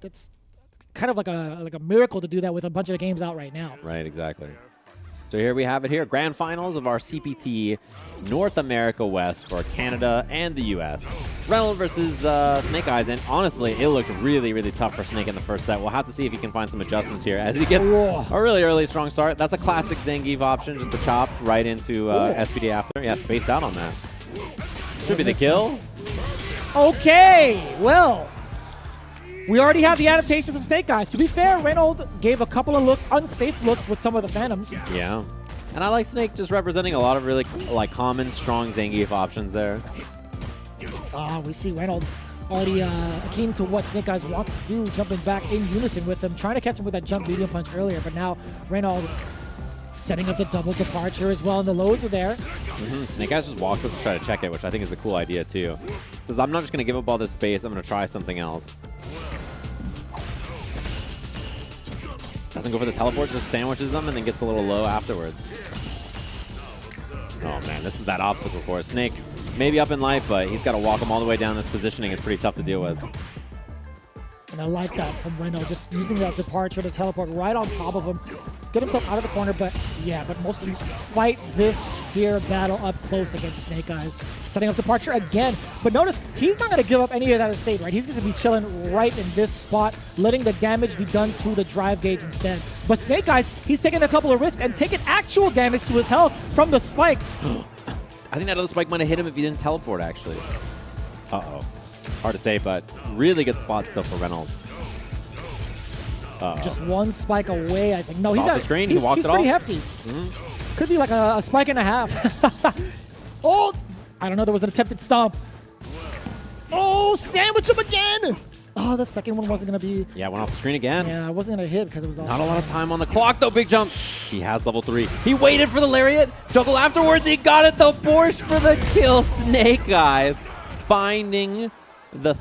it's kind of like a miracle to do that with a bunch of games out right now. Right, exactly. So here we have it here. Grand finals of our CPT North America West for Canada and the US. Reynolds versus Snake Eyez. And honestly, it looked really, really tough for Snake in the first set. We'll have to see if he can find some adjustments here as he gets a really early strong start. That's a classic Zangief option, just the chop right into SPD after. Yeah, spaced out on that. Should be the kill. Okay, well, we already have the adaptation from Snake Eyez. To be fair, Reynolds gave a couple of looks, unsafe looks with some of the Phantoms. Yeah. And I like Snake just representing a lot of really common, strong Zangief options there. We see Reynolds already keen to what Snake Eyez wants to do, jumping back in unison with him, trying to catch him with that jump medium punch earlier, but now Reynolds setting up the double departure as well, and the lows are there. Snake Eyez just walked up to try to check it, which I think is a cool idea too. Says, I'm not just going to give up all this space, I'm going to try something else. Doesn't go for the teleport, just sandwiches them and then gets a little low afterwards. Oh man, this is that obstacle course. Snake maybe up in life, but he's got to walk him all the way down. This positioning is pretty tough to deal with. And I like that from Reynolds, just using that departure to teleport right on top of him. Get himself out of the corner, but yeah, but mostly fight this here battle up close against Snake Eyez. Setting up departure again, but notice he's not going to give up any of that estate, right? He's going to be chilling right in this spot, letting the damage be done to the drive gauge instead. But Snake Eyez, he's taking a couple of risks and taking actual damage to his health from the spikes. I think that other spike might have hit him if he didn't teleport, actually. Uh-oh. Hard to say, but really good spot still for Reynolds. Just one spike away, I think. No, he's off the screen. He's pretty hefty. Mm-hmm. Could be like a spike and a half. Oh, I don't know. There was an attempted stomp. Oh, sandwich him again. Oh, the second one wasn't going to be. Yeah, went off the screen again. Yeah, it wasn't going to hit because it was off. Not a lot of time on the clock, though. Big jump. He has level 3. He waited for the lariat. Juggle afterwards. He got it, though. Forced for the kill. Snake Eyez finding the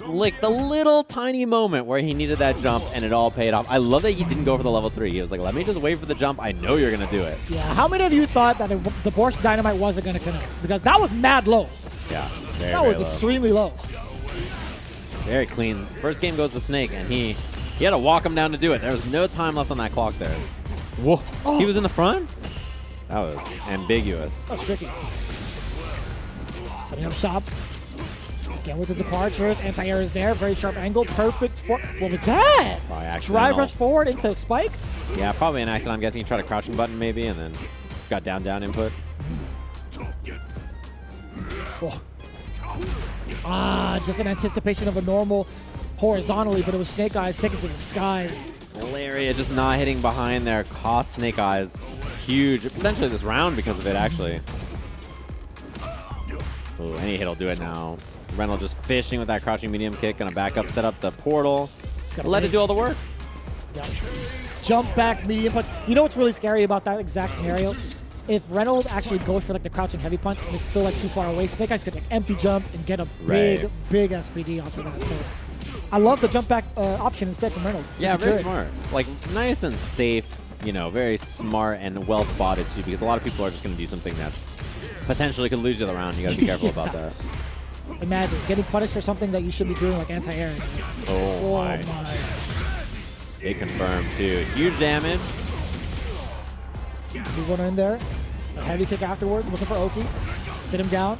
little tiny moment where he needed that jump, and it all paid off. I love that he didn't go for the level 3. He was like, let me just wait for the jump. I know you're going to do it. Yeah, how many of you thought that the Borscht Dynamite wasn't going to connect? Because that was mad low. Yeah, that was extremely low. Very clean. First game goes to Snake, and he had to walk him down to do it. There was no time left on that clock there. Whoa. Oh. He was in the front? That was ambiguous. That was tricky. Setting up shop. Again with the departures. Anti-air is there. Very sharp angle. Perfect for... What was that? Drive rush forward into spike? Yeah, probably an accident. I'm guessing he tried a crouching button maybe, and then got down input. Oh. Just an anticipation of a normal horizontally, but it was Snake Eyez taken to the skies. Lariat just not hitting behind there cost Snake Eyez huge, potentially this round because of it, actually. Ooh, any hit will do it now. Reynolds just fishing with that crouching medium kick. Gonna back up, set up the portal. Let it do all the work. Yep. Jump back, medium punch. You know what's really scary about that exact scenario? If Reynolds actually goes for like the crouching heavy punch and it's still like too far away, Snake Eyez could like empty jump and get a big SPD off of that. So I love the jump back option instead from Reynolds. Yeah, very smart. Like nice and safe, you know, very smart and well spotted too, because a lot of people are just going to do something that's potentially could lose you the round. You got to be careful about that. Imagine getting punished for something that you should be doing, like anti-air. Oh my. They confirmed too. Huge damage. Move one in there. A heavy kick afterwards. Looking for Oki. Sit him down.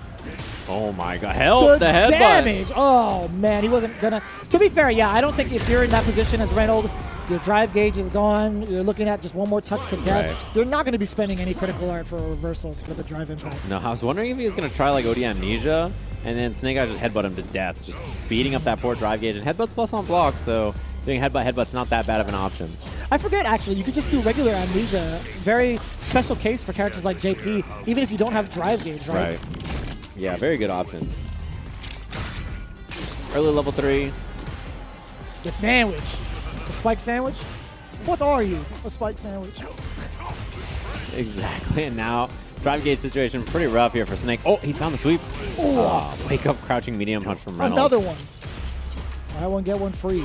Oh my god. Help! The headbutt. Damage. Oh man, he wasn't gonna. To be fair, yeah, I don't think if you're in that position as Reynolds, your drive gauge is gone. You're looking at just one more touch to death. Right. You're not going to be spending any critical art for a reversal to get the drive impact. No, I was wondering if he was going to try like OD Amnesia, and then Snake Eyez just headbutt him to death, just beating up that poor drive gauge. And headbutt's plus on blocks, so doing headbutt's not that bad of an option. I forget, actually, you could just do regular Amnesia. Very special case for characters like JP, even if you don't have drive gauge, right? Right. Yeah, very good option. Early level 3. The sandwich. The spike sandwich? What are you? A spike sandwich. Exactly, and now drive gauge situation pretty rough here for Snake. Oh, he found the sweep. Wake up crouching medium punch from Reynolds. Another one. Buy one, get one free.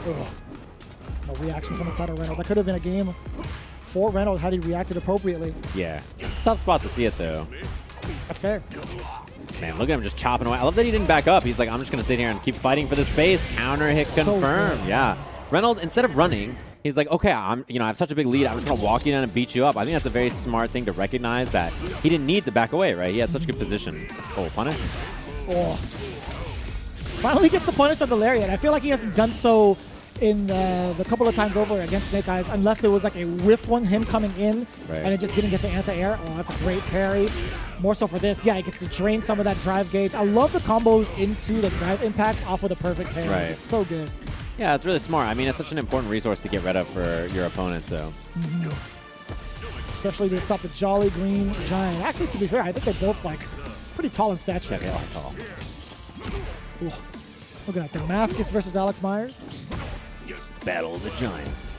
Ugh. No reaction from the side of Reynolds. That could have been a game for Reynolds had he reacted appropriately. Yeah, it's a tough spot to see it though. That's fair. Man, look at him just chopping away. I love that he didn't back up. He's like, I'm just going to sit here and keep fighting for the space. Counter hit confirmed. So yeah. Reynolds, instead of running, he's like, okay, I have such a big lead. I'm just going to walk you down and beat you up. I think that's a very smart thing to recognize that he didn't need to back away, right? He had such good position. Oh, punish. Oh. Finally gets the punish on the lariat. I feel like he hasn't done so in the couple of times over against Snake Eyez, unless it was like a whiff one, him coming in, and it just didn't get to anti-air. Oh, that's a great parry. More so for this. Yeah, he gets to drain some of that drive gauge. I love the combos into the drive impacts off of the perfect parry. Right. It's so good. Yeah, it's really smart. I mean, it's such an important resource to get rid of for your opponent, so. Especially to stop the Jolly Green Giant. Actually, to be fair, I think they're both like pretty tall in stature. Yeah, they are tall. Ooh. Look at that. Damascus versus Alex Myers. Battle of the Giants.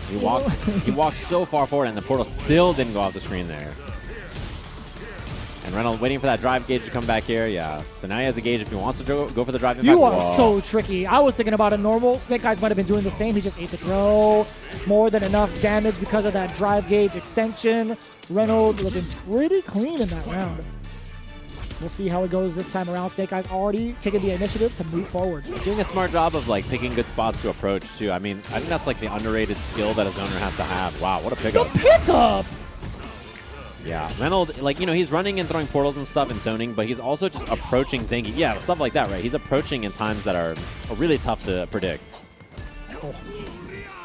He walked so far forward, and the portal still didn't go off the screen there. And Reynolds waiting for that drive gauge to come back here. Yeah. So now he has a gauge if he wants to go for the drive impact. You are so tricky. I was thinking about a normal. Snake Eyez might have been doing the same. He just ate the throw. More than enough damage because of that drive gauge extension. Reynolds looking pretty clean in that round. We'll see how it goes this time around. Snake Eyez already taking the initiative to move forward. Doing a smart job of like picking good spots to approach too. I mean, I think that's like the underrated skill that a zoner has to have. Wow, what a pickup. The pickup! Yeah, Reynolds, like, you know, he's running and throwing portals and stuff and zoning, but he's also just approaching Zangief. Yeah, stuff like that, right? He's approaching in times that are really tough to predict.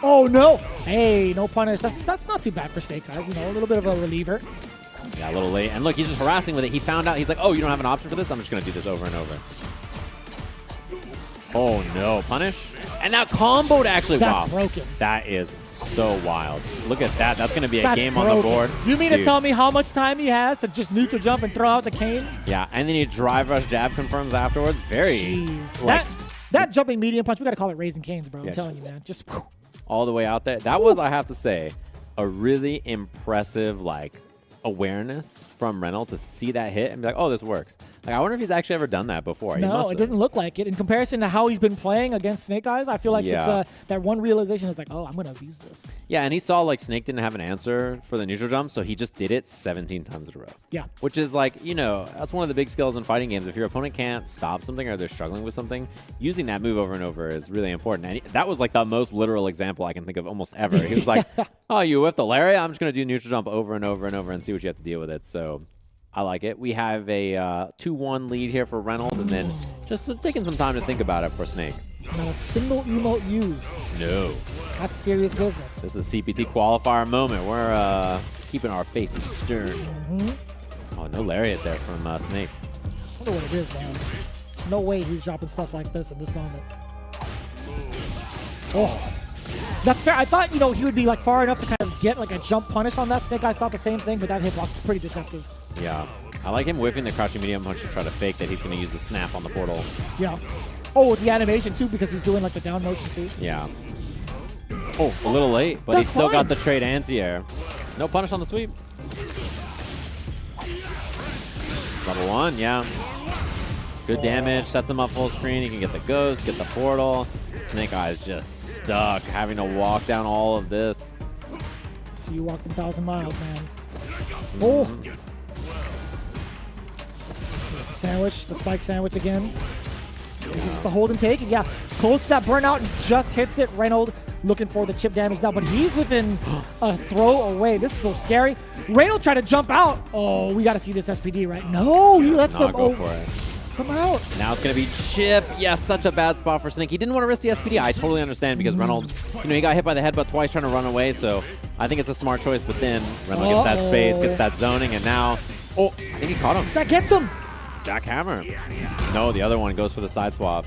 Oh no! Hey, no punish. That's not too bad for Snake Eyez. You know, a little bit of a reliever. Yeah, a little late. And look, he's just harassing with it. He found out. He's like, oh, you don't have an option for this? I'm just going to do this over and over. Oh, no. Punish. And now comboed actually. That's broken. That is so wild. Look at that. That's going to be a game on the board. You mean to tell me how much time he has to just neutral jump and throw out the cane? Yeah, and then he drive rush jab confirms afterwards. Very. Jeez. Like, that jumping medium punch, we got to call it raising canes, bro. I'm telling you, man. Just whew. All the way out there. That was, I have to say, a really impressive, like, awareness from Reynolds to see that hit and be like, oh, this works. Like, I wonder if he's actually ever done that before. No, it doesn't look like it. In comparison to how he's been playing against Snake Eyez, I feel like it's that one realization is like, oh, I'm going to use this. Yeah, and he saw, like, Snake didn't have an answer for the neutral jump, so he just did it 17 times in a row. Yeah. Which is, like, you know, that's one of the big skills in fighting games. If your opponent can't stop something or they're struggling with something, using that move over and over is really important. And that was, like, the most literal example I can think of almost ever. He was like, oh, you whipped the lariat? I'm just going to do neutral jump over and over and over and see what you have to deal with it. So I like it. We have a 2-1 lead here for Reynolds, and then just taking some time to think about it for Snake. Not a single emote used. No. That's serious business. This is a CPT qualifier moment. We're keeping our faces stern. Oh, no lariat there from Snake. I wonder what it is, man. No way he's dropping stuff like this in this moment. Oh. That's fair. I thought, you know, he would be like far enough to kind of get like a jump punish on that. Snake Eyez thought the same thing, but that hitbox is pretty deceptive. Yeah. I like him whipping the crouching medium punch to try to fake that he's going to use the snap on the portal. Yeah. Oh, with the animation too, because he's doing like the down motion too. Yeah. Oh, a little late, but he's still got the trade anti-air. No punish on the sweep. Level 1, yeah. Good damage, sets him up full screen. He can get the ghost, get the portal. Snake Eyez just stuck, having to walk down all of this. So you walked 1,000 miles, man. Oh! The sandwich, the spike sandwich again. Just the hold and take, and yeah, close to that burnout and just hits it. Reynolds looking for the chip damage now, but he's within a throw away. This is so scary. Reynolds trying to jump out. Oh, we got to see this SPD, right? No, he lets him go for it. Out. Now it's going to be chip. Yeah, such a bad spot for Snake. He didn't want to risk the SPD. I totally understand because Reynolds, you know, he got hit by the headbutt twice trying to run away, so I think it's a smart choice, but then Reynolds gets that space, gets that zoning, and now, oh, I think he caught him. That gets him. Jackhammer. No, the other one goes for the side swap.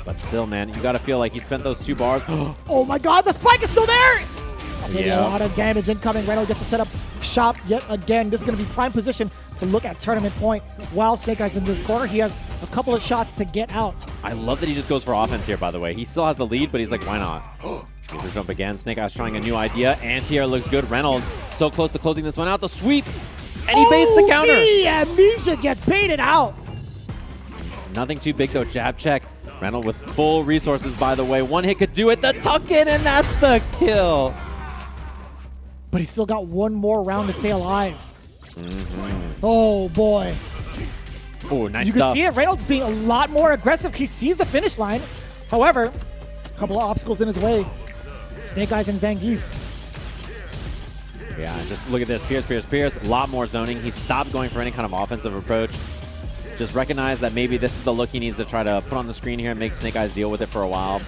But still, man, you got to feel like he spent those 2 bars. Oh my god, the spike is still there! That's a lot of damage incoming. Reynolds gets to set up shop yet again. This is going to be prime position to look at tournament point. While Snake Eyez in this corner, he has a couple of shots to get out. I love that he just goes for offense here, by the way. He still has the lead, but he's like, why not? Neutral jump again. Snake Eyez trying a new idea. Anti-air looks good. Reynolds so close to closing this one out. The sweep! And he baits the counter! Amnesia gets baited out! Nothing too big, though. Jab check. Reynolds with full resources, by the way. One hit could do it. The tuck in, and that's the kill. But he's still got one more round to stay alive. Oh, boy. Oh, nice You stuff. can see it. Reynolds being a lot more aggressive. He sees the finish line. However, a couple of obstacles in his way. Snake Eyez and Zangief. Yeah, and just look at this. Pierce. A lot more zoning. He stopped going for any kind of offensive approach. Just recognize that maybe this is the look he needs to try to put on the screen here and make Snake Eyez deal with it for a while.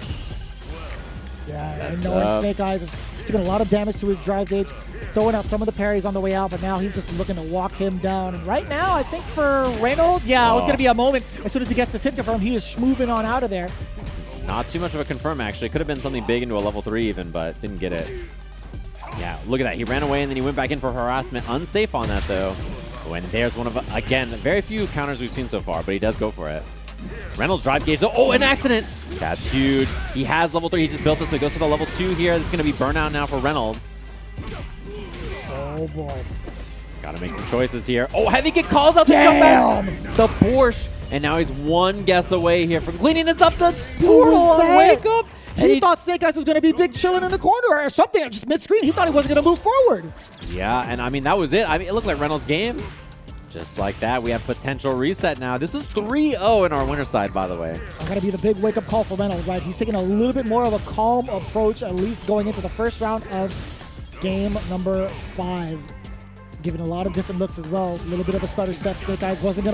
Yeah, and knowing Snake Eyez is taking a lot of damage to his drive gauge, throwing out some of the parries on the way out, but now he's just looking to walk him down. And right now, I think for Reynolds, it was going to be a moment. As soon as he gets this hit confirm, he is schmoving on out of there. Not too much of a confirm, actually. Could have been something big into a level 3 even, but didn't get it. Yeah, look at that. He ran away, and then he went back in for harassment. Unsafe on that, though. Oh, and there's one of, again, very few counters we've seen so far, but he does go for it. Reynolds drive gauge. Oh, an accident. That's huge. He has level 3. He just built this, so he goes for the level 2 here. This is going to be burnout now for Reynolds. Oh, boy. Got to make some choices here. Oh, heavy kick calls out the jump back. The Porsche. And now he's one guess away here from cleaning this up. The portal on the wake up. He thought Snake Eyez was going to be big chilling in the corner or something, just mid-screen. He thought he wasn't going to move forward. Yeah, and I mean, that was it. I mean, it looked like Reynolds' game. Just like that, we have potential reset now. This is 3-0 in our winner side, by the way. It's going to be the big wake-up call for Reynolds, right? He's taking a little bit more of a calm approach, at least going into the first round of game number 5. Giving a lot of different looks as well. A little bit of a stutter step. Snake Eyez wasn't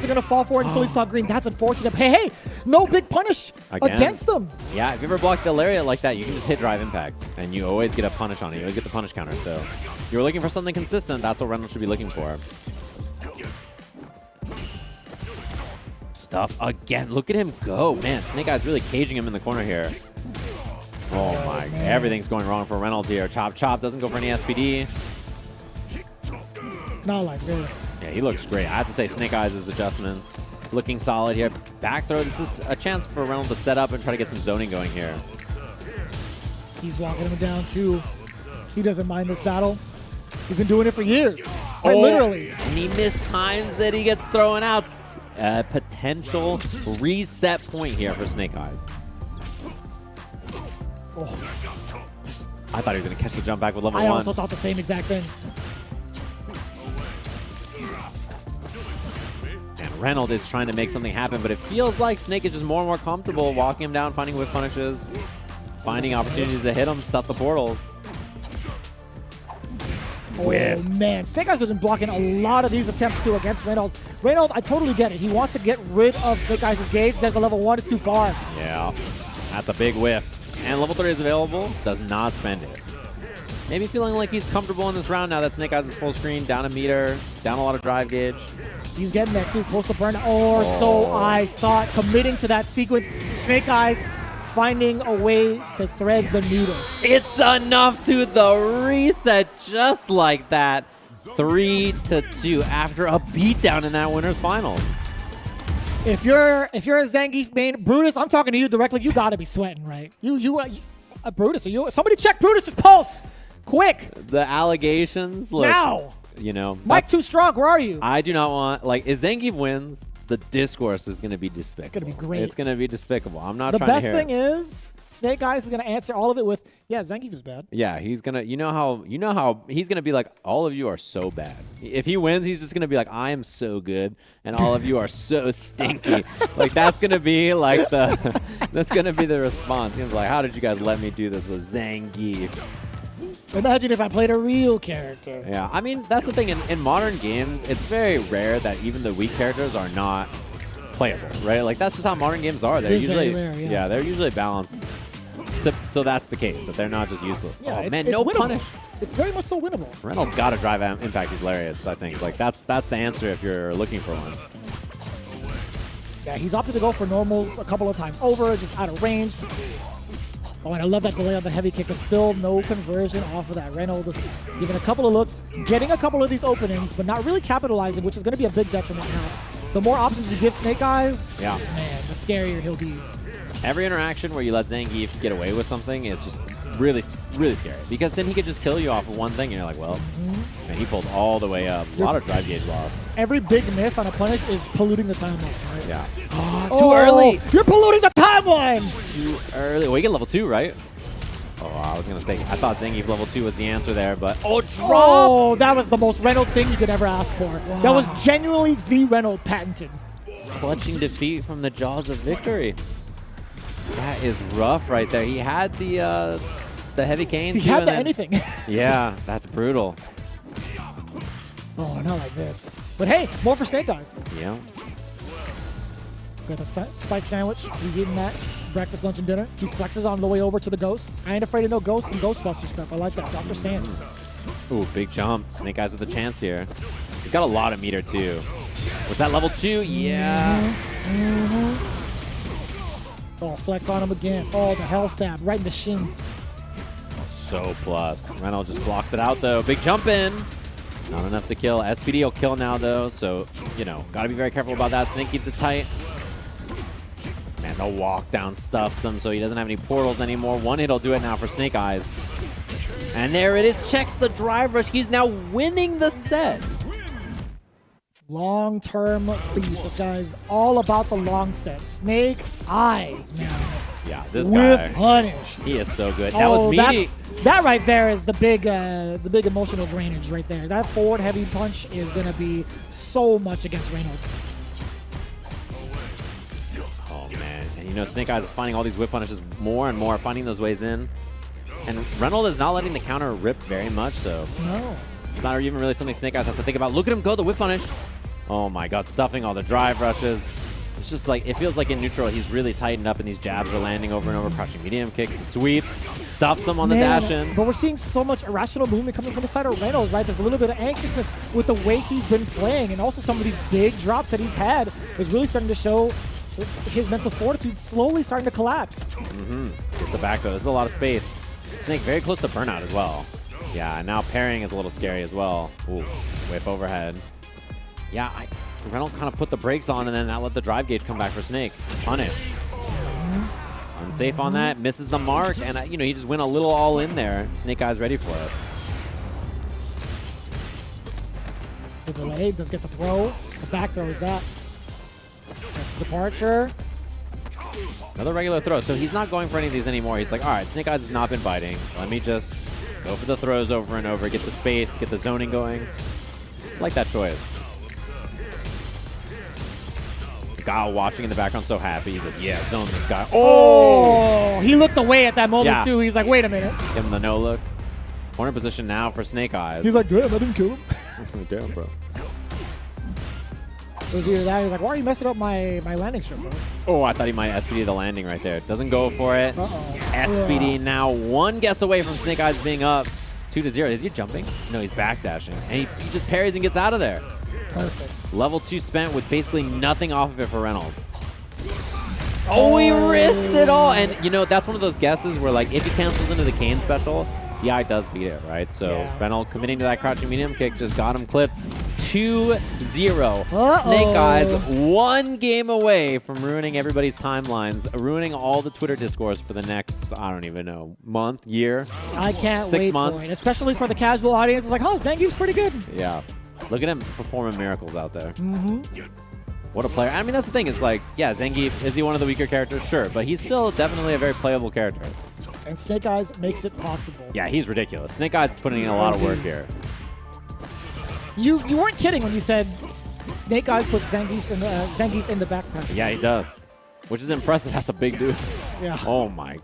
gonna fall for it until he saw green. That's unfortunate. Hey, no big punish against them. Yeah, if you ever block the lariat like that, you can just hit drive impact, and you always get a punish on it. You always get the punish counter. So if you're looking for something consistent, that's what Reynolds should be looking for. Stuff again. Look at him go, man. Snake Eyez really caging him in the corner here. Oh my! Everything's going wrong for Reynolds here. Chop doesn't go for any SPD. Not like this. Yeah, he looks great. I have to say, Snake Eyes' adjustments looking solid here. Back throw. This is a chance for Reynolds to set up and try to get some zoning going here. He's walking him down too. He doesn't mind this battle. He's been doing it for years. Quite literally. And he missed times that he gets thrown out. A potential reset point here for Snake Eyez. Oh. I thought he was going to catch the jump back with level 1. I also thought the same exact thing. And Reynolds is trying to make something happen, but it feels like Snake is just more and more comfortable walking him down, finding whiff punishes, finding opportunities to hit him, stuff the portals. Oh, man. Snake Eyez has been blocking a lot of these attempts, too, against Reynolds. Reynolds, I totally get it. He wants to get rid of Snake Eyes' gauge. There's a level 1. It's too far. Yeah, that's a big whiff. And level 3 is available. Does not spend it. Maybe feeling like he's comfortable in this round now that Snake Eyes is full screen, down a meter, down a lot of drive gauge. He's getting there, too. Close to burn. Or so I thought. Committing to that sequence. Snake Eyez finding a way to thread the needle. It's enough to the reset just like that. 3-2 after a beatdown in that winner's finals. If you're a Zangief main, Brutus, I'm talking to you directly. You gotta be sweating, right? Brutus, somebody check Brutus's pulse, quick! The allegations, look, now. You know, Mike too strong. Where are you? I do not want if Zangief wins, the discourse is going to be despicable. It's going to be great. It's going to be despicable. I'm not the trying to best hear thing it. is Snake Eyez is going to answer all of it with, yeah, Zangief is bad. Yeah, he's going to, you know how he's going to be like, all of you are so bad. If he wins, he's just going to be like, I am so good, and all of you are so stinky. Like, that's going to be like that's going to be the response. He's going to be like, how did you guys let me do this with Zangief? Imagine if I played a real character. Yeah, I mean, that's the thing. In modern games, it's very rare that even the weak characters are not playable, right? Like, that's just how modern games are. They're usually rare, yeah. they're usually balanced. So that's the case, that they're not just useless. Yeah, oh, man, it's no winnable. punish. It's very much so winnable. Reynolds got to drive impact these lariats, I think. Like, that's the answer if you're looking for one. Yeah, he's opted to go for normals a couple of times over, just out of range. Oh, and I love that delay on the heavy kick, but still no conversion off of that. Reynolds giving a couple of looks, getting a couple of these openings, but not really capitalizing, which is going to be a big detriment now. The more options you give Snake Eyez, yeah, man, the scarier he'll be. Every interaction where you let Zangief get away with something is just really, really scary, because then he could just kill you off of one thing, and you're like, well, man, he pulled all the way up. A lot of drive gauge loss. Every big miss on a punish is polluting the timeline, right? Yeah. Too early. You're polluting the timeline. Too early. Well, you get level 2, right? Oh, I was going to say, I thought Zangief level 2 was the answer there, but... Oh, drop! Oh, that was the most Reynolds thing you could ever ask for. Wow. That was genuinely the Reynolds patented. Clutching defeat from the jaws of victory. That is rough right there. He had the heavy cane. He had the anything. Yeah, that's brutal. Oh, not like this. But hey, more for Snake Eyez. Yeah. Got the spike sandwich. He's eating that. Breakfast, lunch, and dinner. He flexes on the way over to the ghost. I ain't afraid of no ghosts and Ghostbuster stuff. I like that. Dr. Stance. Ooh, big jump. Snake Eyez with a chance here. He's got a lot of meter, too. Was that level 2? Yeah. Oh, flex on him again. Oh, the hell stab. Right in the shins. So plus. Reynolds just blocks it out, though. Big jump in. Not enough to kill. SPD will kill now, though. So, you know, got to be very careful about that. Snake keeps it tight. Man, the walk down stuffs him, so he doesn't have any portals anymore. One hit will do it now for Snake Eyez. And there it is. Checks the drive rush. He's now winning the set. Long-term beast. This guy's all about the long set. Snake Eyez, man. Yeah, this guy. With punish. He is so good. That was meaty. That right there is the big emotional drainage right there. That forward heavy punch is gonna be so much against Reynolds. Oh man, and you know Snake Eyez is finding all these whip punishes more and more, finding those ways in. And Reynolds is not letting the counter rip very much, so no, it's not even really something Snake Eyez has to think about. Look at him go, the whip punish. Oh my god, stuffing all the drive rushes. It's just like, it feels like in neutral, he's really tightened up and these jabs are landing over and over, crushing medium kicks, the sweep, stuffs them on the dash in. But we're seeing so much irrational movement coming from the side of Reynolds, right? There's a little bit of anxiousness with the way he's been playing, and also some of these big drops that he's had is really starting to show his mental fortitude slowly starting to collapse. Gets it back though, there's a lot of space. Snake very close to burnout as well. Yeah, and now parrying is a little scary as well. Ooh, whip overhead. Yeah, Reynolds kind of put the brakes on and then that let the drive gauge come back for Snake. Punish. Unsafe on that, misses the mark, and you know, he just went a little all in there. Snake Eyez ready for it. The delay does get the throw. The back throw is that. That's the departure. Another regular throw. So he's not going for any of these anymore. He's like, all right, Snake Eyez has not been biting. Let me just go for the throws over and over, get the space, get the zoning going. I like that choice. The guy watching in the background so happy. He's like, yeah, zone this guy. Oh! He looked away at that moment, too. He's like, wait a minute. Give him the no look. Corner position now for Snake Eyez. He's like, damn, I didn't kill him. Damn, bro. It was either that, he's like, why are you messing up my landing strip, bro? Oh, I thought he might SPD the landing right there. Doesn't go for it. Uh-oh. SPD now one guess away from Snake Eyez being up 2-0. Is he jumping? No, he's backdashing. And he just parries and gets out of there. Perfect. Level 2 spent with basically nothing off of it for Reynolds. Oh, he risked it all. And, you know, that's one of those guesses where, like, if he cancels into the Kane special, the eye does beat it, right? So yeah. Reynolds committing to that crouching medium kick just got him clipped. 2-0. Snake Eyez 1 game away from ruining everybody's timelines, ruining all the Twitter discourse for the next, I don't even know, month, year. I can't 6 wait months. for it, especially for the casual audience. It's like, oh, Zangief's pretty good. Yeah. Look at him performing miracles out there. What a player. I mean, that's the thing. It's like, yeah, Zangief, is he one of the weaker characters? Sure, but he's still definitely a very playable character. And Snake Eyez makes it possible. Yeah, he's ridiculous. Snake Eyez is putting in a lot of work here. You weren't kidding when you said Snake Eyez puts Zangief in the backpack. Yeah, he does. Which is impressive. That's a big dude. Yeah. Oh, my.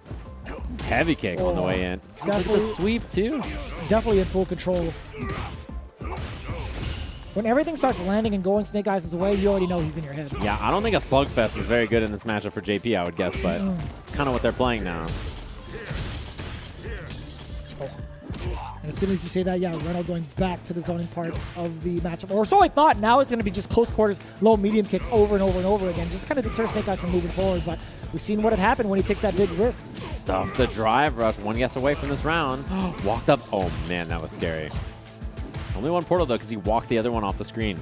Heavy kick on the way in. Look at the sweep, too. Definitely in full control. When everything starts landing and going Snake Eyes' way, you already know he's in your head. Yeah, I don't think a slugfest is very good in this matchup for JP, I would guess, but it's kind of what they're playing now. And as soon as you say that, yeah, Reynolds going back to the zoning part of the matchup. Or so I thought. Now it's going to be just close quarters, low medium kicks over and over and over again. Just kind of deter Snake Eyes from moving forward. But we've seen what had happened when he takes that big risk. Stuff the drive rush. One guess away from this round. Walked up. Oh, man, that was scary. Only one portal, though, because he walked the other one off the screen.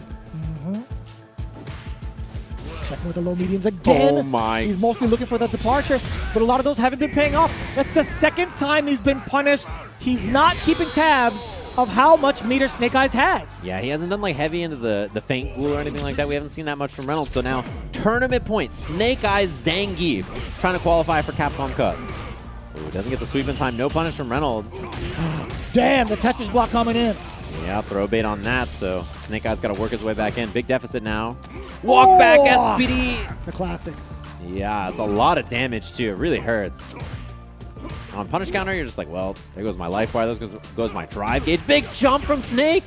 Just checking with the low mediums again. Oh, my. He's mostly looking for that departure, but a lot of those haven't been paying off. That's the second time he's been punished. He's not keeping tabs of how much meter Snake Eyez has. Yeah, he hasn't done like heavy into the feint glue or anything like that. We haven't seen that much from Reynolds. So now, tournament points. Snake Eyez Zangief trying to qualify for Capcom Cup. Ooh, doesn't get the sweep in time. No punish from Reynolds. Damn, the Tetris block coming in. Yeah, throw bait on that, so Snake Eyez got to work his way back in. Big deficit now. Walk back SPD. The classic. Yeah, it's a lot of damage, too. It really hurts. On punish counter, you're just like, well, there goes my life bar. There goes my drive gauge. Big jump from Snake.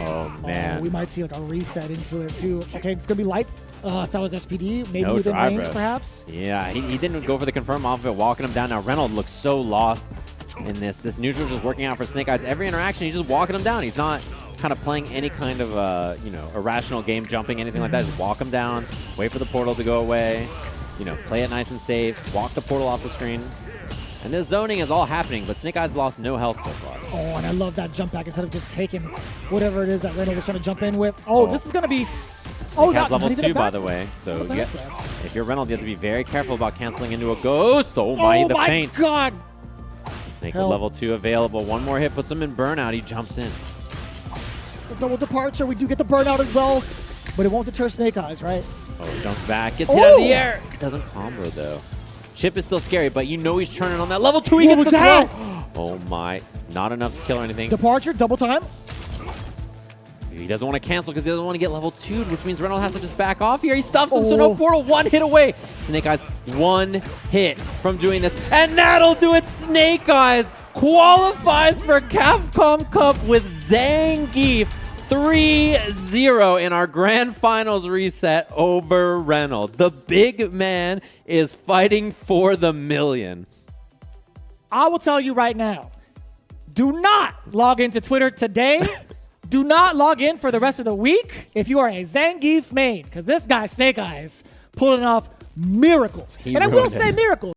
Oh, man. We might see like a reset into it, too. Okay, it's going to be lights. If that was SPD, maybe No within drive, range, bro. perhaps. Yeah, he didn't go for the confirm off of it, walking him down. Now, Reynolds looks so lost in this. This neutral just working out for Snake Eyez. Every interaction, he's just walking him down. He's not kind of playing any kind of, you know, irrational game, jumping, anything like that. Just walk him down, wait for the portal to go away, you know, play it nice and safe, walk the portal off the screen. And this zoning is all happening, but Snake Eyez lost no health so far. Oh, and I love that jump back instead of just taking whatever it is that Reynolds was trying to jump in with. Oh, this is going to be... Snake has level 2, by the way. So if you're Reynolds, you have to be very careful about canceling into a ghost. Oh my, the paint. Oh my God. Make the level 2 available. One more hit puts him in burnout. He jumps in. The double departure. We do get the burnout as well, but it won't deter Snake Eyez, right? Oh, jumps back. Gets hit out of the air. Doesn't combo, though. Chip is still scary, but you know he's turning on that level 2. He gets the throw. Oh my. Not enough to kill or anything. Departure, double time. He doesn't want to cancel because he doesn't want to get level 2'd, which means Reynolds has to just back off here. He stuffs him, so no portal. One hit away. Snake Eyez, one hit from doing this. And that'll do it. Snake Eyez qualifies for Capcom Cup with Gief 3-0 in our grand finals reset over Reynolds. The big man is fighting for the million. I will tell you right now, do not log into Twitter today. Do not log in for the rest of the week if you are a Gief main, because this guy, Snake Eyez, pulling off miracles. And I will say miracles.